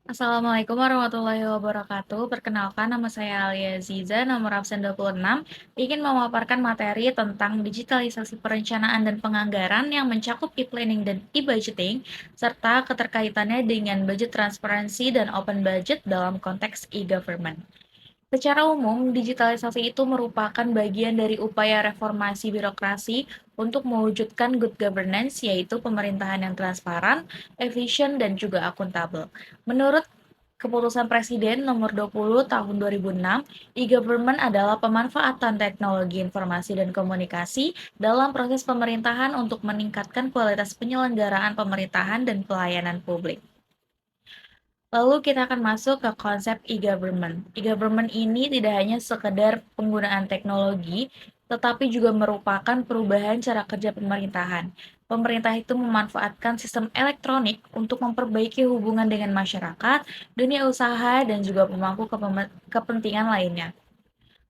Assalamualaikum warahmatullahi wabarakatuh. Perkenalkan, nama saya Alia Ziza, nomor absen 26, ingin memaparkan materi tentang digitalisasi perencanaan dan penganggaran yang mencakup e-planning dan e-budgeting, serta keterkaitannya dengan budget transparansi dan open budget dalam konteks e-government. Secara umum, digitalisasi itu merupakan bagian dari upaya reformasi birokrasi untuk mewujudkan good governance, yaitu pemerintahan yang transparan, efisien, dan juga akuntabel. Menurut Keputusan Presiden Nomor 20 Tahun 2006, e-government adalah pemanfaatan teknologi informasi dan komunikasi dalam proses pemerintahan untuk meningkatkan kualitas penyelenggaraan pemerintahan dan pelayanan publik. Lalu kita akan masuk ke konsep e-government. E-government ini tidak hanya sekedar penggunaan teknologi, tetapi juga merupakan perubahan cara kerja pemerintahan. Pemerintah itu memanfaatkan sistem elektronik untuk memperbaiki hubungan dengan masyarakat, dunia usaha, dan juga pemangku kepentingan lainnya.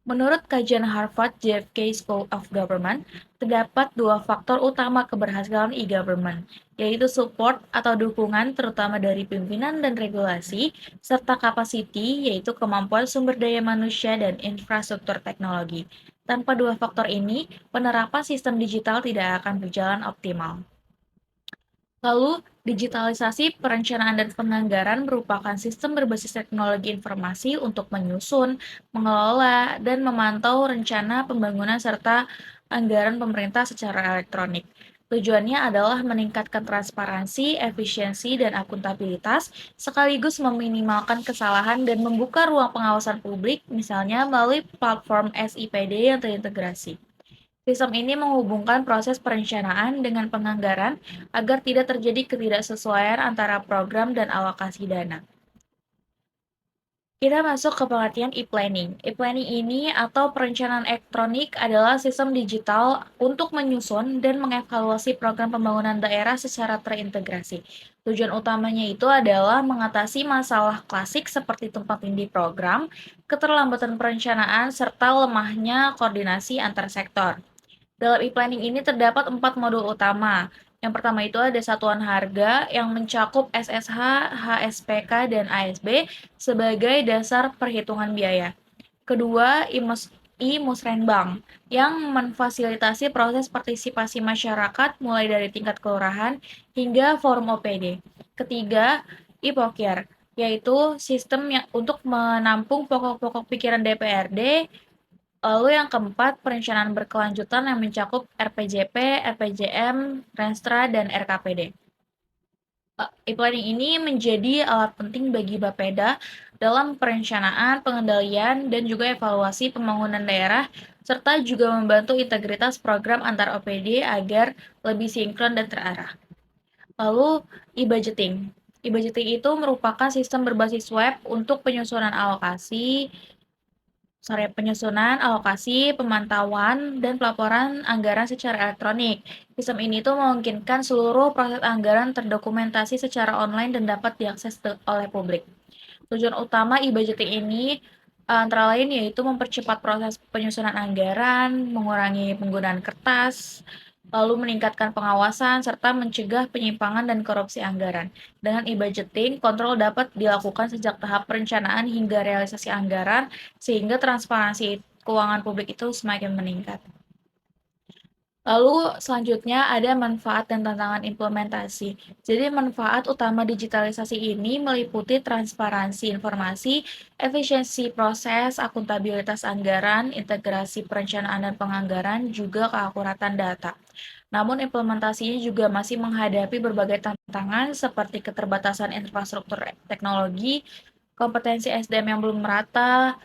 Menurut kajian Harvard JFK School of Government, terdapat dua faktor utama keberhasilan e-government, yaitu support atau dukungan terutama dari pimpinan dan regulasi, serta capacity, yaitu kemampuan sumber daya manusia dan infrastruktur teknologi. Tanpa dua faktor ini, penerapan sistem digital tidak akan berjalan optimal. Lalu, digitalisasi perencanaan dan penganggaran merupakan sistem berbasis teknologi informasi untuk menyusun, mengelola, dan memantau rencana pembangunan serta anggaran pemerintah secara elektronik. Tujuannya adalah meningkatkan transparansi, efisiensi, dan akuntabilitas, sekaligus meminimalkan kesalahan dan membuka ruang pengawasan publik, misalnya melalui platform SIPD yang terintegrasi. Sistem ini menghubungkan proses perencanaan dengan penganggaran agar tidak terjadi ketidaksesuaian antara program dan alokasi dana. Kita masuk ke pengertian e-planning. E-planning ini atau perencanaan elektronik adalah sistem digital untuk menyusun dan mengevaluasi program pembangunan daerah secara terintegrasi. Tujuan utamanya itu adalah mengatasi masalah klasik seperti tumpang tindih program, keterlambatan perencanaan, serta lemahnya koordinasi antar sektor. Dalam e-planning ini terdapat 4 modul utama. Yang pertama itu ada satuan harga yang mencakup SSH, HSPK, dan ASB sebagai dasar perhitungan biaya. Kedua, I-Musrenbang yang memfasilitasi proses partisipasi masyarakat mulai dari tingkat kelurahan hingga forum OPD. Ketiga, I-Pokyer, yaitu sistem yang untuk menampung pokok-pokok pikiran DPRD. Lalu yang keempat, perencanaan berkelanjutan yang mencakup RPJP, RPJM, Renstra, dan RKPD. E-planning ini menjadi alat penting bagi Bapeda dalam perencanaan, pengendalian, dan juga evaluasi pembangunan daerah, serta juga membantu integritas program antar OPD agar lebih sinkron dan terarah. Lalu, e-budgeting. E-budgeting itu merupakan sistem berbasis web untuk penyusunan, alokasi, pemantauan, dan pelaporan anggaran secara elektronik. Sistem ini tuh memungkinkan seluruh proses anggaran terdokumentasi secara online dan dapat diakses oleh publik. Tujuan utama e-budgeting ini antara lain yaitu mempercepat proses penyusunan anggaran, mengurangi penggunaan kertas, lalu meningkatkan pengawasan, serta mencegah penyimpangan dan korupsi anggaran. Dengan e-budgeting, kontrol dapat dilakukan sejak tahap perencanaan hingga realisasi anggaran, sehingga transparansi keuangan publik itu semakin meningkat. Lalu selanjutnya ada manfaat dan tantangan implementasi. Jadi manfaat utama digitalisasi ini meliputi transparansi informasi, efisiensi proses, akuntabilitas anggaran, integrasi perencanaan dan penganggaran, juga keakuratan data. Namun implementasinya juga masih menghadapi berbagai tantangan seperti keterbatasan infrastruktur teknologi, kompetensi SDM yang belum merata,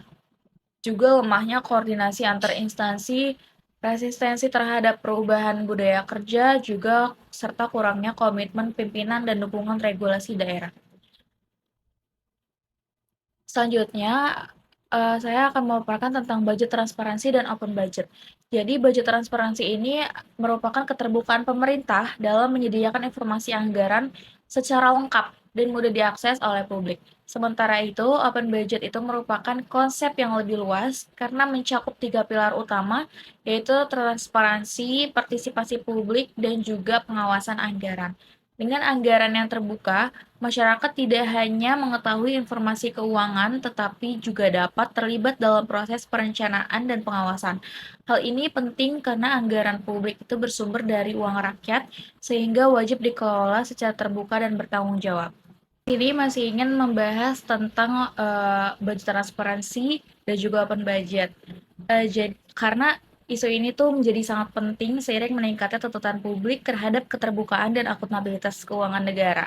juga lemahnya koordinasi antar instansi, resistensi terhadap perubahan budaya kerja, juga serta kurangnya komitmen pimpinan dan dukungan regulasi daerah. Selanjutnya, saya akan memaparkan tentang budget transparansi dan open budget. Jadi budget transparansi ini merupakan keterbukaan pemerintah dalam menyediakan informasi anggaran secara lengkap dan mudah diakses oleh publik. Sementara itu, open budget itu merupakan konsep yang lebih luas karena mencakup 3 pilar utama, yaitu transparansi, partisipasi publik, dan juga pengawasan anggaran. Dengan anggaran yang terbuka, masyarakat tidak hanya mengetahui informasi keuangan, tetapi juga dapat terlibat dalam proses perencanaan dan pengawasan. Hal ini penting karena anggaran publik itu bersumber dari uang rakyat, sehingga wajib dikelola secara terbuka dan bertanggung jawab. Ini masih ingin membahas tentang budget transparansi dan juga open budget. Karena isu ini tuh menjadi sangat penting seiring meningkatnya tuntutan publik terhadap keterbukaan dan akuntabilitas keuangan negara.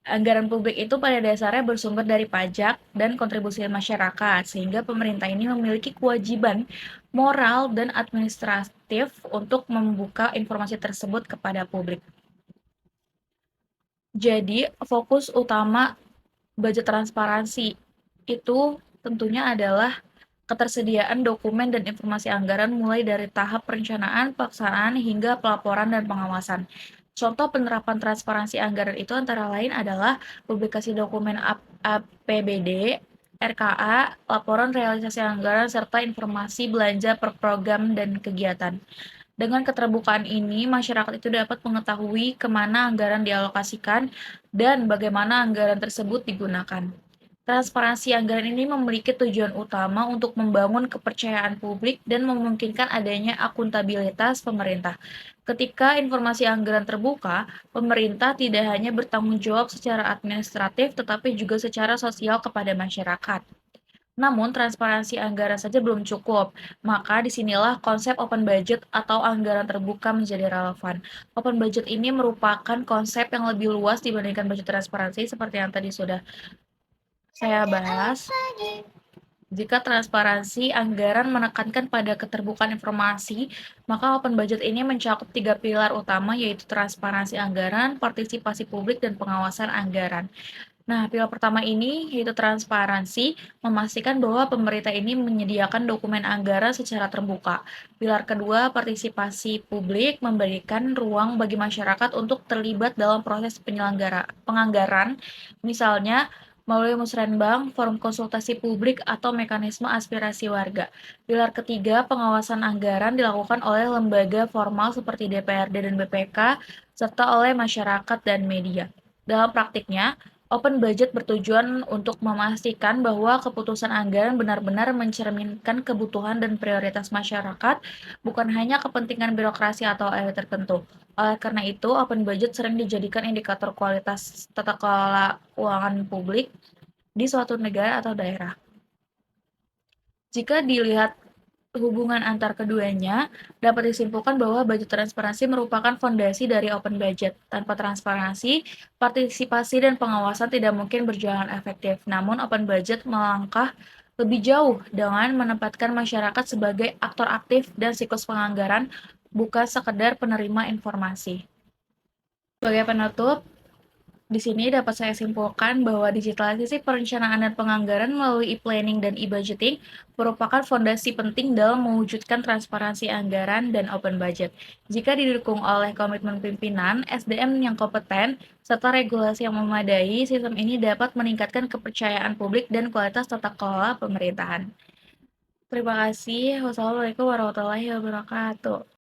Anggaran publik itu pada dasarnya bersumber dari pajak dan kontribusi masyarakat, sehingga pemerintah ini memiliki kewajiban moral dan administratif untuk membuka informasi tersebut kepada publik. Jadi, fokus utama budget transparansi itu tentunya adalah ketersediaan dokumen dan informasi anggaran mulai dari tahap perencanaan, pelaksanaan, hingga pelaporan dan pengawasan. Contoh penerapan transparansi anggaran itu antara lain adalah publikasi dokumen APBD, RKA, laporan realisasi anggaran, serta informasi belanja per program dan kegiatan. Dengan keterbukaan ini, masyarakat itu dapat mengetahui kemana anggaran dialokasikan dan bagaimana anggaran tersebut digunakan. Transparansi anggaran ini memiliki tujuan utama untuk membangun kepercayaan publik dan memungkinkan adanya akuntabilitas pemerintah. Ketika informasi anggaran terbuka, pemerintah tidak hanya bertanggung jawab secara administratif, tetapi juga secara sosial kepada masyarakat. Namun, transparansi anggaran saja belum cukup, maka disinilah konsep open budget atau anggaran terbuka menjadi relevan. Open budget ini merupakan konsep yang lebih luas dibandingkan budget transparansi seperti yang tadi sudah saya bahas. Jika transparansi anggaran menekankan pada keterbukaan informasi, maka open budget ini mencakup tiga pilar utama yaitu transparansi anggaran, partisipasi publik, dan pengawasan anggaran. Nah, pilar pertama ini yaitu transparansi, memastikan bahwa pemerintah ini menyediakan dokumen anggaran secara terbuka. Pilar kedua, partisipasi publik, memberikan ruang bagi masyarakat untuk terlibat dalam proses penganggaran, misalnya melalui musrenbang, forum konsultasi publik, atau mekanisme aspirasi warga. Pilar ketiga, pengawasan anggaran dilakukan oleh lembaga formal seperti DPRD dan BPK, serta oleh masyarakat dan media. Dalam praktiknya, open budget bertujuan untuk memastikan bahwa keputusan anggaran benar-benar mencerminkan kebutuhan dan prioritas masyarakat, bukan hanya kepentingan birokrasi atau elit tertentu. Oleh karena itu, open budget sering dijadikan indikator kualitas tata kelola keuangan publik di suatu negara atau daerah. Jika dilihat hubungan antar keduanya, dapat disimpulkan bahwa budget transparansi merupakan fondasi dari open budget. Tanpa transparansi, partisipasi dan pengawasan tidak mungkin berjalan efektif. Namun, open budget melangkah lebih jauh dengan menempatkan masyarakat sebagai aktor aktif dan siklus penganggaran, bukan sekedar penerima informasi. Sebagai penutup, di sini dapat saya simpulkan bahwa digitalisasi perencanaan dan penganggaran melalui e-planning dan e-budgeting merupakan fondasi penting dalam mewujudkan transparansi anggaran dan open budget. Jika didukung oleh komitmen pimpinan, SDM yang kompeten, serta regulasi yang memadai, sistem ini dapat meningkatkan kepercayaan publik dan kualitas tata kelola pemerintahan. Terima kasih. Wassalamualaikum warahmatullahi wabarakatuh.